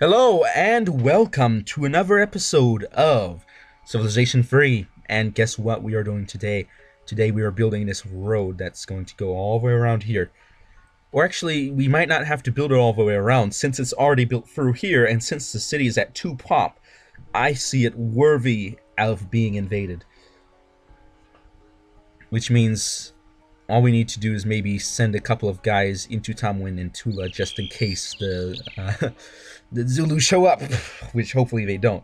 Hello and welcome to another episode of Civilization Free. And guess what we are doing today? Today we are building this road that's going to go all the way around here. Or actually, we might not have to build it all the way around since it's already built through here, and since the city is at 2 pop, I see it worthy of being invaded. Which means all we need to do is maybe send a couple of guys into Tamwin and Tula just in case the Zulu show up, which hopefully they don't.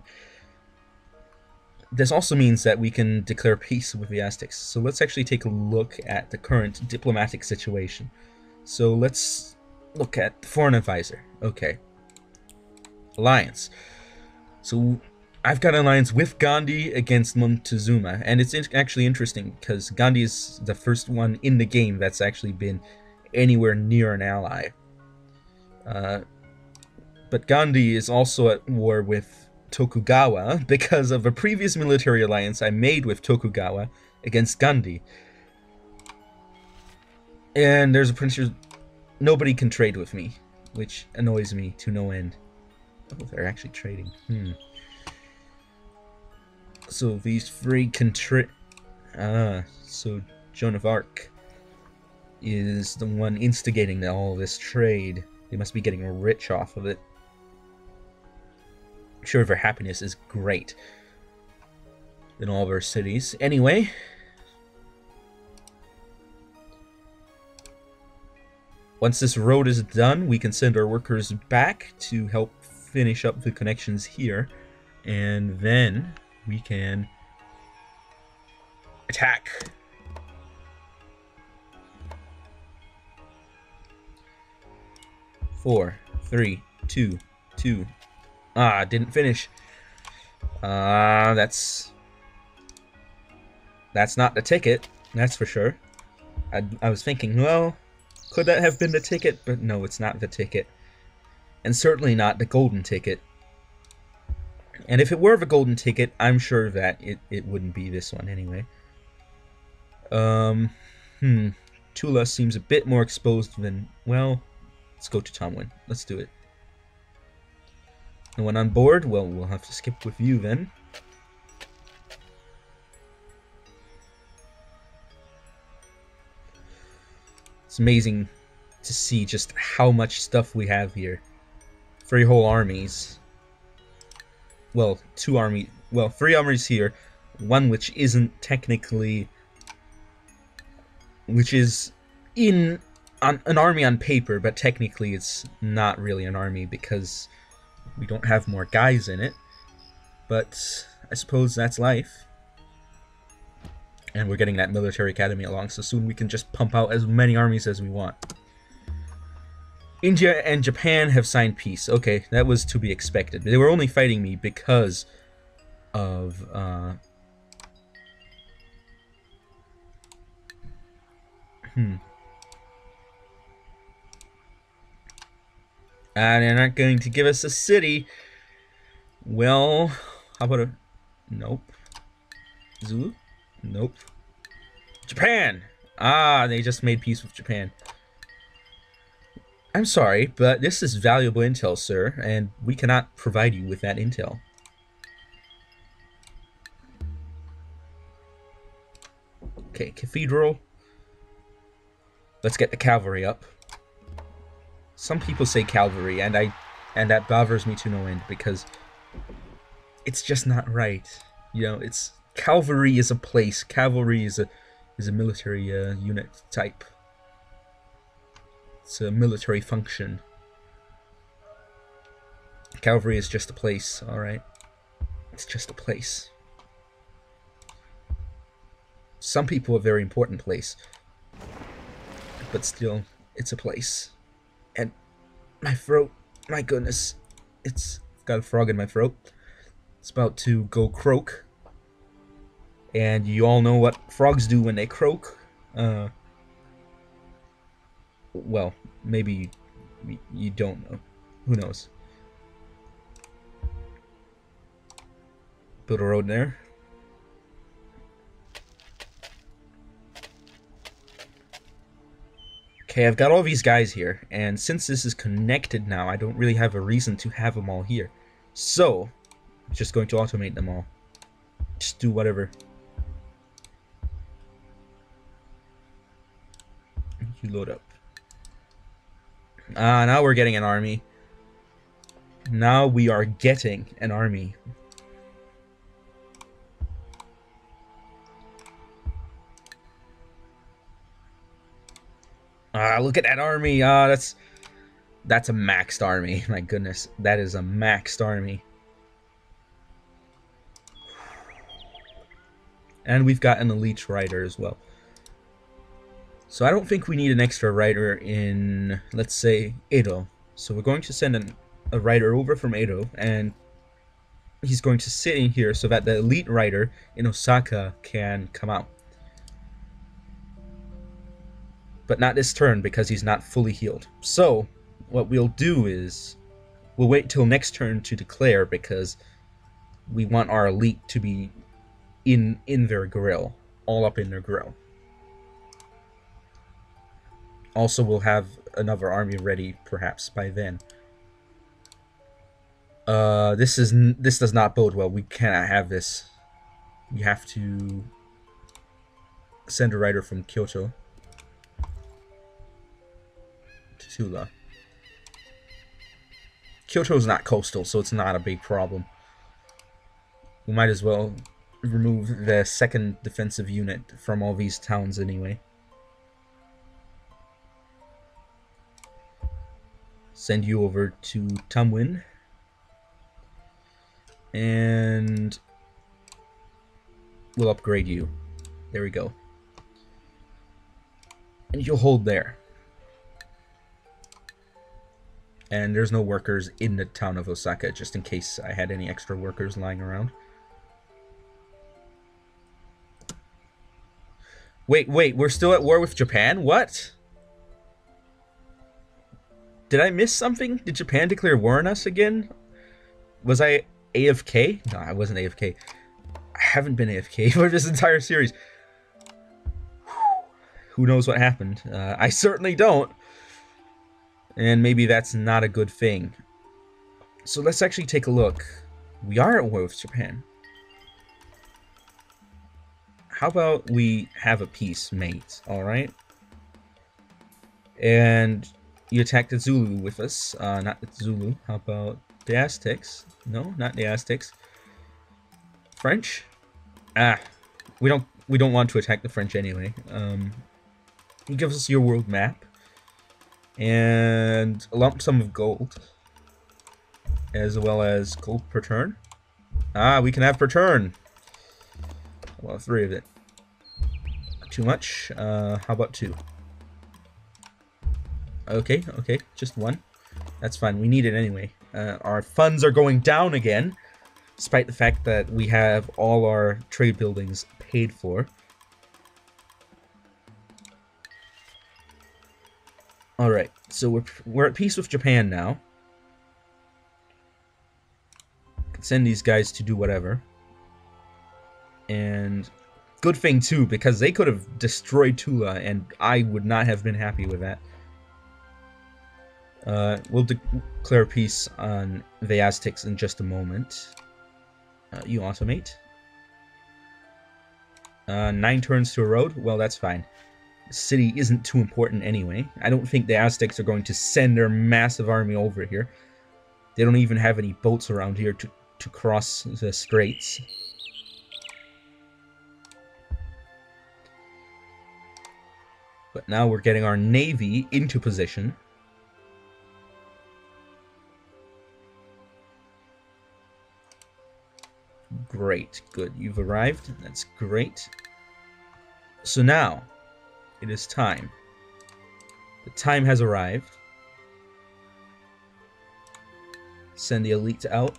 This also means that we can declare peace with the Aztecs. So let's actually take a look at the current diplomatic situation. So let's look at the foreign advisor. Okay. Alliance. So I've got an alliance with Gandhi against Montezuma, and it's actually interesting because Gandhi is the first one in the game that's actually been anywhere near an ally. But Gandhi is also at war with Tokugawa because of a previous military alliance I made with Tokugawa against Gandhi. And there's a prince. Nobody can trade with me, which annoys me to no end. Oh, they're actually trading. So these three can trade. So Joan of Arc is the one instigating all this trade. They must be getting rich off of it. I'm sure their happiness is great in all of our cities. Anyway, once this road is done, we can send our workers back to help finish up the connections here, and then we can attack. Four, three, two, two. Didn't finish. That's not the ticket, that's for sure. I was thinking, well, could that have been the ticket? But no, it's not the ticket. And certainly not the golden ticket. And if it were the golden ticket, I'm sure that it wouldn't be this one anyway. Tula seems a bit more exposed than, well, let's go to Tamwin. Let's do it. No one on board? Well, we'll have to skip with you then. It's amazing to see just how much stuff we have here. 3 whole armies. Well, 3 armies here. One which isn't technically... which is an army on paper, but technically it's not really an army because we don't have more guys in it. But I suppose that's life. And we're getting that military academy along, so soon we can just pump out as many armies as we want. India and Japan have signed peace. Okay, that was to be expected. They were only fighting me because of... they're not going to give us a city. Well, how about a... Nope. Zulu? Nope. Japan! They just made peace with Japan. I'm sorry, but this is valuable intel, sir, and we cannot provide you with that intel. Okay, cathedral. Let's get the cavalry up. Some people say cavalry, and that bothers me to no end because it's just not right. You know, it's cavalry is a place. Cavalry is a military unit type. It's a military function. Cavalry is just a place, all right. It's just a place. Some people a very important place, but still, it's a place. And my throat, my goodness, it's got a frog in my throat. It's about to go croak. And you all know what frogs do when they croak. Well, maybe you don't know. Who knows? Build a road there. Okay, I've got all these guys here, and since this is connected now, I don't really have a reason to have them all here. So, I'm just going to automate them all. Just do whatever. You load up. Ah, now we're getting an army. Now we are getting an army. Ah, look at that army. Ah, that's a maxed army. My goodness, that is a maxed army. And we've got an elite rider as well. So I don't think we need an extra rider in, let's say, Edo. So we're going to send a rider over from Edo, and he's going to sit in here so that the elite rider in Osaka can come out. But not this turn because he's not fully healed. So what we'll do is we'll wait till next turn to declare, because we want our elite to be in their grill, all up in their grill. Also, we'll have another army ready perhaps by then. This does not bode well. We cannot have this. We have to send a rider from Kyoto to Tula. Kyoto's not coastal, so it's not a big problem. We might as well remove the second defensive unit from all these towns anyway. Send you over to Tamwin. And we'll upgrade you. There we go. And you'll hold there. And there's no workers in the town of Osaka, just in case I had any extra workers lying around. Wait, we're still at war with Japan? What? Did I miss something? Did Japan declare war on us again? Was I AFK? No, I wasn't AFK. I haven't been AFK for this entire series. Who knows what happened? I certainly don't. And maybe that's not a good thing. So let's actually take a look. We are at war with Japan. How about we have a peace, mate? Alright? And you attack the Zulu with us. Not the Zulu. How about the Aztecs? No, not the Aztecs. French? Ah, we don't want to attack the French anyway. You give us your world map and a lump sum of gold, as well as gold per turn. Ah, we can have per turn. Well, 3 of it. Too much. How about 2? Okay, just 1. That's fine. We need it anyway. Our funds are going down again, despite the fact that we have all our trade buildings paid for. Alright, so we're at peace with Japan now. Can send these guys to do whatever. And good thing too, because they could have destroyed Tula, and I would not have been happy with that. We'll declare peace on the Aztecs in just a moment. You automate. 9 turns to a road? Well, that's fine. The city isn't too important anyway. I don't think the Aztecs are going to send their massive army over here. They don't even have any boats around here to cross the straits. But now we're getting our navy into position. Great, good. You've arrived. That's great. So now, it is time. The time has arrived. Send the elite out.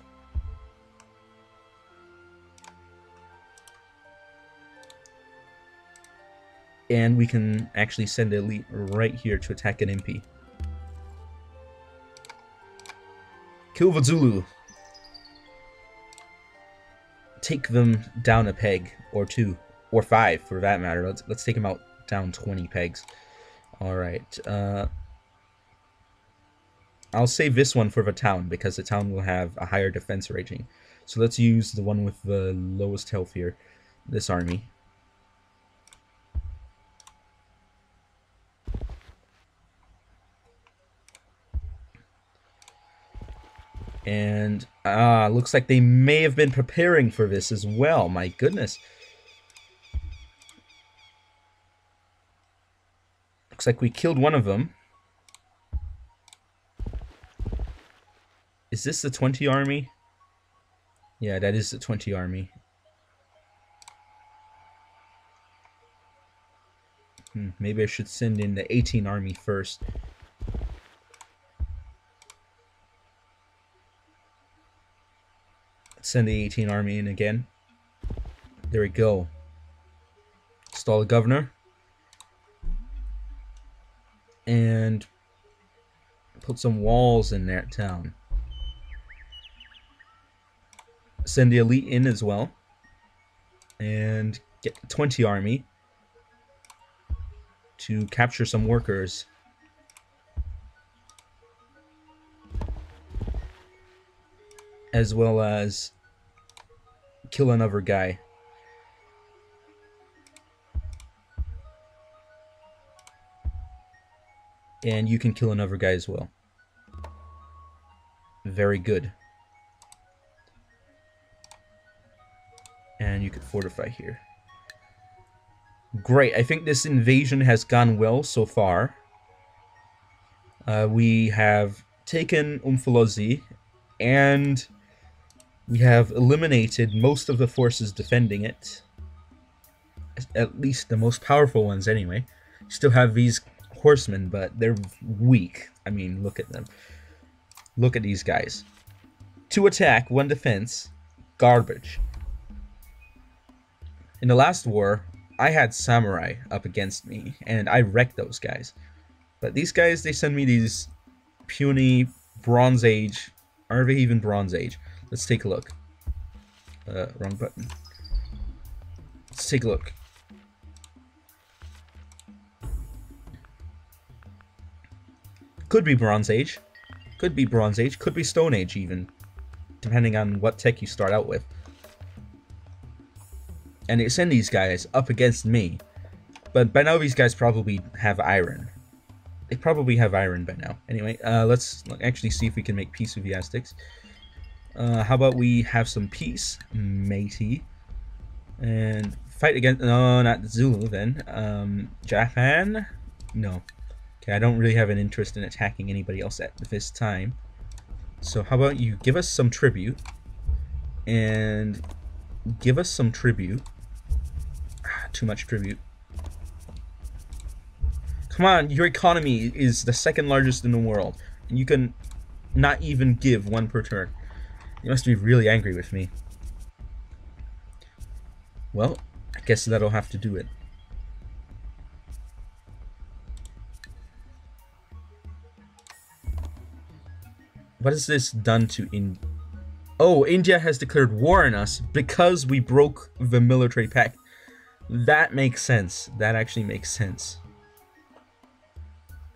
And we can actually send the elite right here to attack an MP. Kill the Zulu. Take them down a peg, or 2, or 5 for that matter. Let's take them out down 20 pegs. Alright, I'll save this one for the town, because the town will have a higher defense rating. So let's use the one with the lowest health here, this army. And, looks like they may have been preparing for this as well, my goodness. Looks like we killed one of them. Is this the 20 army? Yeah, that is the 20 army. Maybe I should send in the 18 army first. Let's send the 18 army in again. There we go. Install the governor. And put some walls in that town. Send the elite in as well. And get the 20 army to capture some workers. As well as kill another guy. And you can kill another guy as well. Very good. And you can fortify here. Great, I think this invasion has gone well so far. We have taken Umfolozi, and we have eliminated most of the forces defending it. At least the most powerful ones anyway. Still have these horsemen, but they're weak. I mean, look at them. Look at these guys. 2 attack, 1 defense. Garbage. In the last war, I had samurai up against me, and I wrecked those guys. But these guys, they send me these puny Bronze Age. Are they even Bronze Age? Let's take a look. Wrong button. Let's take a look. Could be Bronze Age. Could be Bronze Age. Could be Stone Age even. Depending on what tech you start out with. And they send these guys up against me. But by now these guys probably have iron. They probably have iron by now. Anyway, let's actually see if we can make peace with the Aztecs. How about we have some peace, matey. And fight against... No, not Zulu then. Japan? No. Okay, I don't really have an interest in attacking anybody else at this time. So how about you give us some tribute. And give us some tribute. Too much tribute. Come on, your economy is the 2nd largest in the world. And you can not even give 1 per turn. You must be really angry with me. Well, I guess that'll have to do it. What has this done to India? Oh, India has declared war on us because we broke the military pact. That makes sense. That actually makes sense.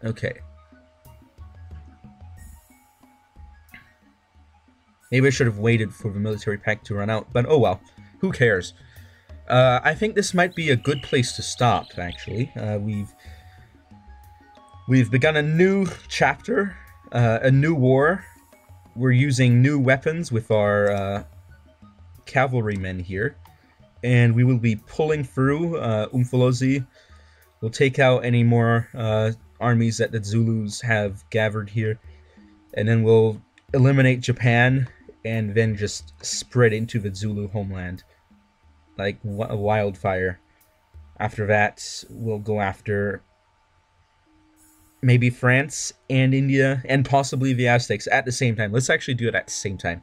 Okay. Maybe I should have waited for the military pact to run out, but oh well. Who cares? I think this might be a good place to stop, actually. We've begun a new chapter, a new war. We're using new weapons with our cavalrymen here. And we will be pulling through Umfolozi. We'll take out any more armies that the Zulus have gathered here. And then we'll eliminate Japan and then just spread into the Zulu homeland. Like a wildfire. After that, we'll go after maybe France and India and possibly the Aztecs at the same time. Let's actually do it at the same time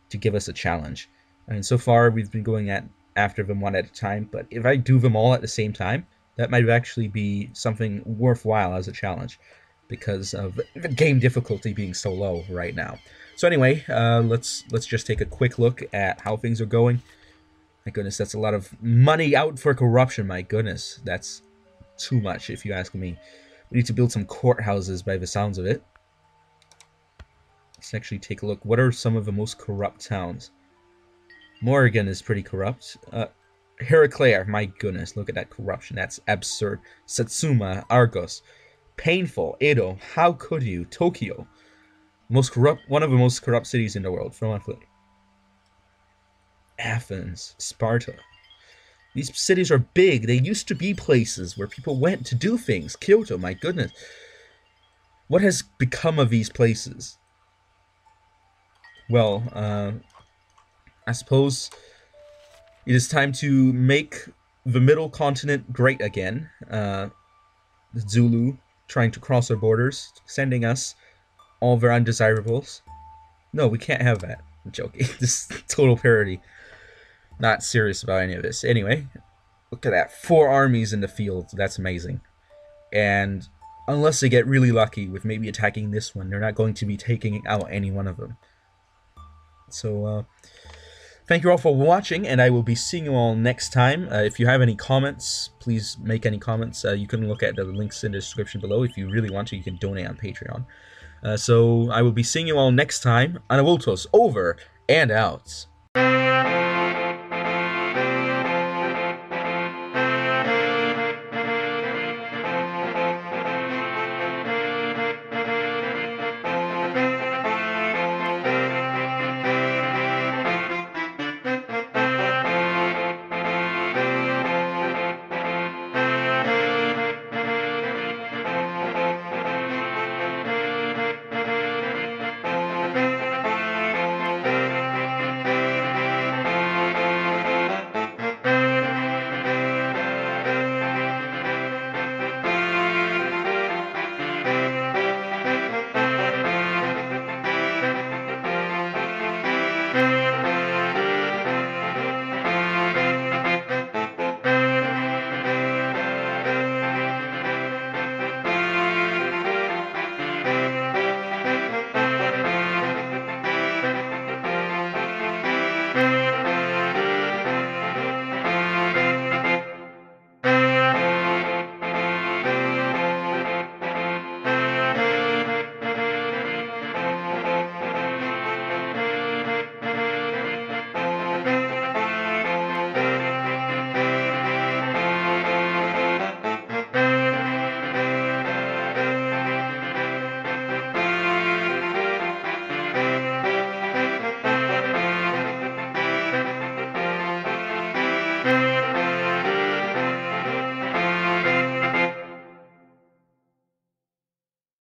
to give us a challenge. And so far, we've been going after them one at a time. But if I do them all at the same time, that might actually be something worthwhile as a challenge because of the game difficulty being so low right now. So anyway, let's just take a quick look at how things are going. My goodness, that's a lot of money out for corruption. My goodness, that's too much if you ask me. We need to build some courthouses by the sounds of it. Let's actually take a look. What are some of the most corrupt towns? Morrigan is pretty corrupt. Heraclea, my goodness, look at that corruption. That's absurd. Satsuma, Argos. Painful. Edo, how could you? Tokyo. Most corrupt, one of the most corrupt cities in the world. From Athens, Sparta. These cities are big. They used to be places where people went to do things. Kyoto, my goodness. What has become of these places? Well, I suppose it is time to make the middle continent great again. Zulu trying to cross our borders, sending us all their undesirables. No, we can't have that. I'm joking. This is total parody. Not serious about any of this. Anyway, look at that. 4 armies in the field. That's amazing. And unless they get really lucky with maybe attacking this one, they're not going to be taking out any one of them. So, thank you all for watching, and I will be seeing you all next time. If you have any comments, please make any comments. You can look at the links in the description below. If you really want to, you can donate on Patreon. So I will be seeing you all next time. Anawultos, over and out.